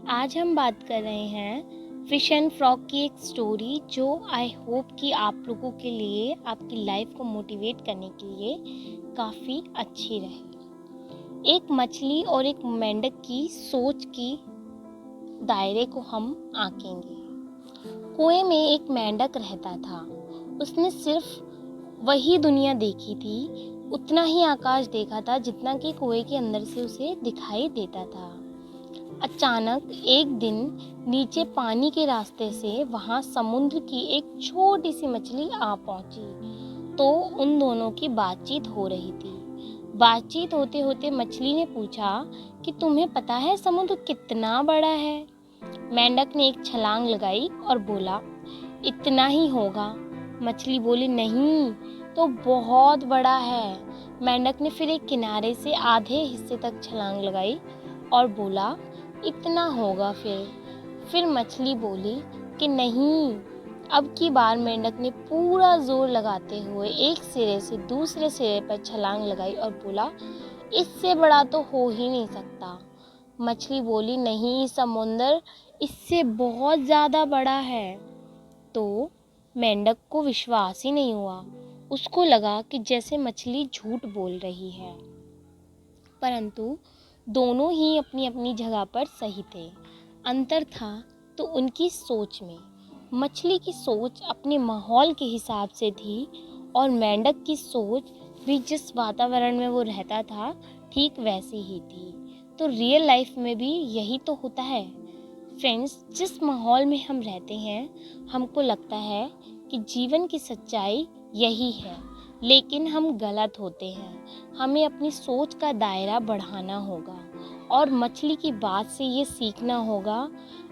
आज हम बात कर रहे हैं फिश एंड फ्रॉग की एक स्टोरी जो आई होप कि आप लोगों के लिए आपकी लाइफ को मोटिवेट करने के लिए काफ़ी अच्छी रहे। एक मछली और एक मेंढक की सोच की दायरे को हम आंकेंगे। कुएं में एक मेंढक रहता था। उसने सिर्फ वही दुनिया देखी थी, उतना ही आकाश देखा था जितना कि कुएं के अंदर से उसे दिखाई देता था। अचानक एक दिन नीचे पानी के रास्ते से वहां समुद्र की एक छोटी सी मछली आ पहुंची। तो उन दोनों की बातचीत हो रही थी। बातचीत होते होते मछली ने पूछा कि तुम्हें पता है समुद्र कितना बड़ा है? मेंढक ने एक छलांग लगाई और बोला, इतना ही होगा। मछली बोली, नहीं, तो बहुत बड़ा है। मेंढक ने फिर एक किनारे से आधे हिस्से तक छलांग लगाई और बोला, इतना होगा। फिर मछली बोली कि नहीं। अब की बार मेंढक ने पूरा जोर लगाते हुए एक सिरे से दूसरे सिरे पर छलांग लगाई और बोला, इससे बड़ा तो हो ही नहीं सकता। मछली बोली, नहीं, समुंदर इससे बहुत ज़्यादा बड़ा है। तो मेंढक को विश्वास ही नहीं हुआ। उसको लगा कि जैसे मछली झूठ बोल रही है, परंतु दोनों ही अपनी अपनी जगह पर सही थे। अंतर था तो उनकी सोच में। मछली की सोच अपने माहौल के हिसाब से थी और मेंढक की सोच भी जिस वातावरण में वो रहता था ठीक वैसी ही थी। तो रियल लाइफ में भी यही तो होता है फ्रेंड्स। जिस माहौल में हम रहते हैं हमको लगता है कि जीवन की सच्चाई यही है, लेकिन हम गलत होते हैं। हमें अपनी सोच का दायरा बढ़ाना होगा और मछली की बात से ये सीखना होगा।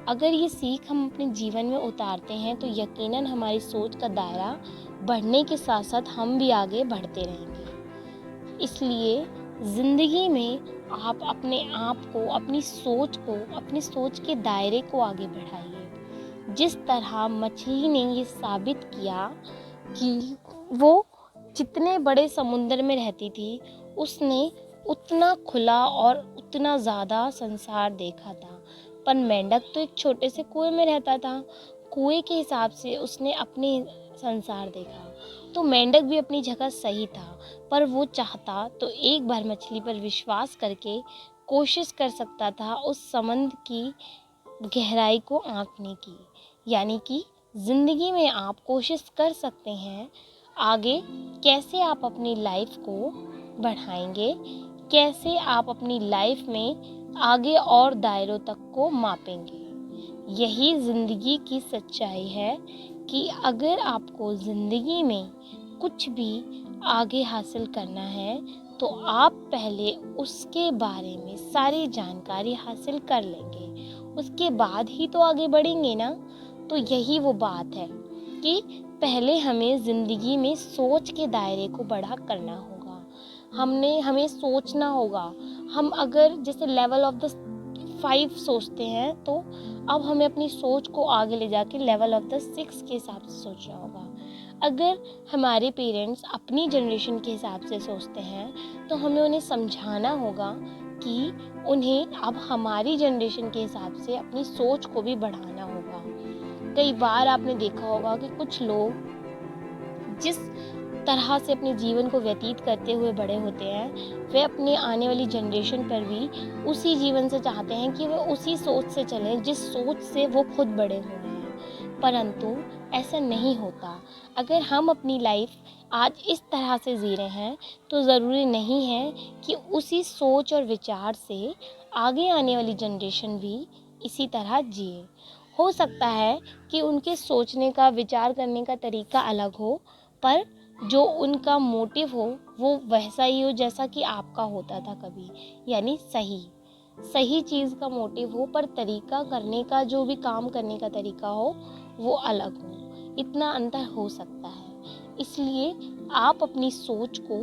अगर ये सीख हम अपने जीवन में उतारते हैं तो यकीनन हमारी सोच का दायरा बढ़ने के साथ साथ हम भी आगे बढ़ते रहेंगे। इसलिए ज़िंदगी में आप अपने आप को, अपनी सोच को, अपनी सोच के दायरे को आगे बढ़ाइए। जिस तरह मछली ने ये साबित किया कि वो जितने बड़े समुंदर में रहती थी उसने उतना खुला और उतना ज़्यादा संसार देखा था, पर मेंढक तो एक छोटे से कुएं में रहता था। कुएं के हिसाब से उसने अपने संसार देखा। तो मेंढक भी अपनी जगह सही था, पर वो चाहता तो एक बार मछली पर विश्वास करके कोशिश कर सकता था उस समुद्र की गहराई को आंकने की। यानी कि ज़िंदगी में आप कोशिश कर सकते हैं आगे कैसे आप अपनी लाइफ को बढ़ाएंगे, कैसे आप अपनी लाइफ में आगे और दायरों तक को मापेंगे। यही ज़िंदगी की सच्चाई है कि अगर आपको ज़िंदगी में कुछ भी आगे हासिल करना है तो आप पहले उसके बारे में सारी जानकारी हासिल कर लेंगे, उसके बाद ही तो आगे बढ़ेंगे ना। तो यही वो बात है कि पहले हमें ज़िंदगी में सोच के दायरे को बड़ा करना होगा। हमें सोचना होगा। हम अगर जैसे लेवल ऑफ द 5 सोचते हैं तो अब हमें अपनी सोच को आगे ले जाके लेवल ऑफ द 6 के हिसाब से सोचना होगा। अगर हमारे पेरेंट्स अपनी जनरेशन के हिसाब से सोचते हैं तो हमें उन्हें समझाना होगा कि उन्हें अब हमारी जनरेशन के हिसाब से अपनी सोच को भी बढ़ाना होगा। कई बार आपने देखा होगा कि कुछ लोग जिस तरह से अपने जीवन को व्यतीत करते हुए बड़े होते हैं वे अपने आने वाली जनरेशन पर भी उसी जीवन से चाहते हैं कि वे उसी सोच से चलें जिस सोच से वो खुद बड़े हुए हैं, परंतु ऐसा नहीं होता। अगर हम अपनी लाइफ आज इस तरह से जी रहे हैं तो ज़रूरी नहीं है कि उसी सोच और विचार से आगे आने वाली जनरेशन भी इसी तरह जिए। हो सकता है कि उनके सोचने का, विचार करने का तरीका अलग हो, पर जो उनका मोटिव हो वो वैसा ही हो जैसा कि आपका होता था कभी। यानी सही चीज़ का मोटिव हो, पर तरीका करने का, जो भी काम करने का तरीका हो वो अलग हो। इतना अंतर हो सकता है। इसलिए आप अपनी सोच को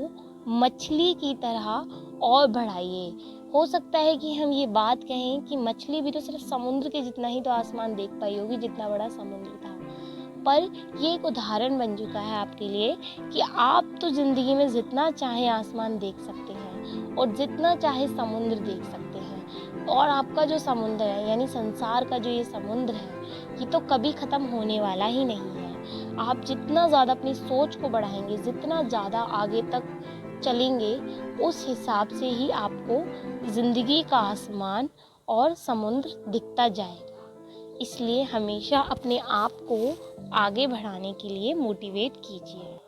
मछली की तरह और बढ़ाइए। हो सकता है कि हम ये बात कहें कि मछली भी तो सिर्फ समुद्र के जितना ही तो आसमान देख पाई होगी जितना बड़ा समुद्र था, पर ये एक उदाहरण बन चुका है आपके लिए कि आप तो ज़िंदगी में जितना चाहे आसमान देख सकते हैं और जितना चाहे समुद्र देख सकते हैं, और आपका जो समुद्र है, यानी संसार का जो ये समुद्र है, ये तो कभी ख़त्म होने वाला ही नहीं है। आप जितना ज़्यादा अपनी सोच को बढ़ाएंगे, जितना ज़्यादा आगे तक चलेंगे, उस हिसाब से ही आपको ज़िंदगी का आसमान और समुद्र दिखता जाएगा। इसलिए हमेशा अपने आप को आगे बढ़ाने के लिए मोटिवेट कीजिए।